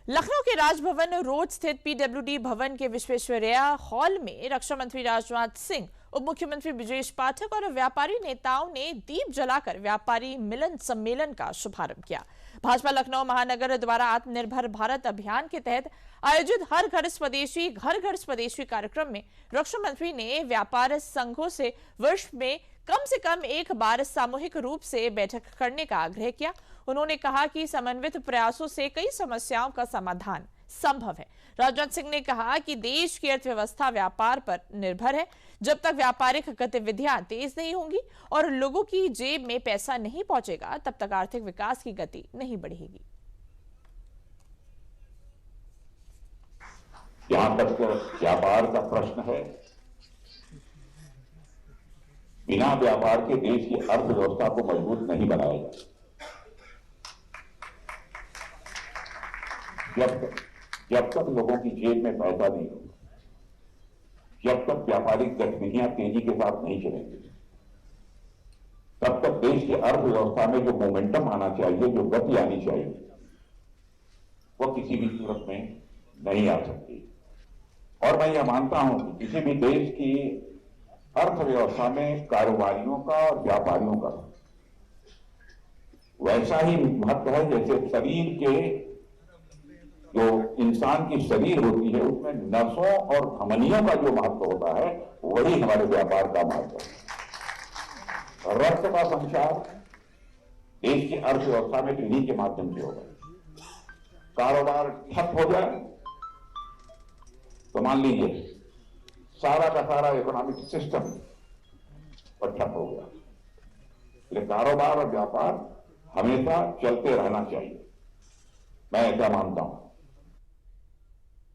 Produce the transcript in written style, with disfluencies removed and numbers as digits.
लखनऊ के राजभवन रोड स्थित पीडब्ल्यूडी भवन के विश्वेश्वरैया हॉल में रक्षा मंत्री राजनाथ सिंह, उप मुख्यमंत्री ब्रजेश पाठक और व्यापारी नेताओं ने दीप जलाकर व्यापारी मिलन सम्मेलन का शुभारंभ किया। भाजपा लखनऊ महानगर द्वारा आत्मनिर्भर भारत अभियान के तहत आयोजित हर घर स्वदेशी कार्यक्रम में रक्षा मंत्री ने व्यापार संघों से वर्ष में कम एक बार सामूहिक रूप से बैठक करने का आग्रह किया। उन्होंने कहा कि समन्वित प्रयासों से कई समस्याओं का समाधान संभव है। राजनाथ सिंह ने कहा कि देश की अर्थव्यवस्था व्यापार पर निर्भर है। जब तक व्यापारिक गतिविधियां तेज नहीं होंगी और लोगों की जेब में पैसा नहीं पहुंचेगा, तब तक आर्थिक विकास की गति नहीं बढ़ेगी। जहां तक व्यापार का प्रश्न है, बिना व्यापार के देश की अर्थव्यवस्था को मजबूत नहीं बनाया जाए। जब तक लोगों की जेब में पैसा नहीं होगा, जब तक व्यापारिक गतिविधियां तेजी के साथ नहीं चलेंगी, तब तक देश की अर्थव्यवस्था में जो मोमेंटम आना चाहिए, जो गति आनी चाहिए, वह किसी भी सूरत में नहीं आ सकती। और मैं यह मानता हूं कि किसी भी देश की अर्थव्यवस्था में कारोबारियों का और व्यापारियों का वैसा ही महत्व है जैसे शरीर के, जो इंसान की शरीर होती है उसमें नसों और धमनियों का जो महत्व होता है, वही हमारे व्यापार का महत्व है। रक्त का संचार देश की अर्थव्यवस्था में इन्हीं के माध्यम से होगा। कारोबार ठप हो जाए तो मान लीजिए सारा का सारा इकोनॉमिक सिस्टम पर ठप हो गया। इसलिए कारोबार और व्यापार हमेशा चलते रहना चाहिए, मैं ऐसा मानता हूं।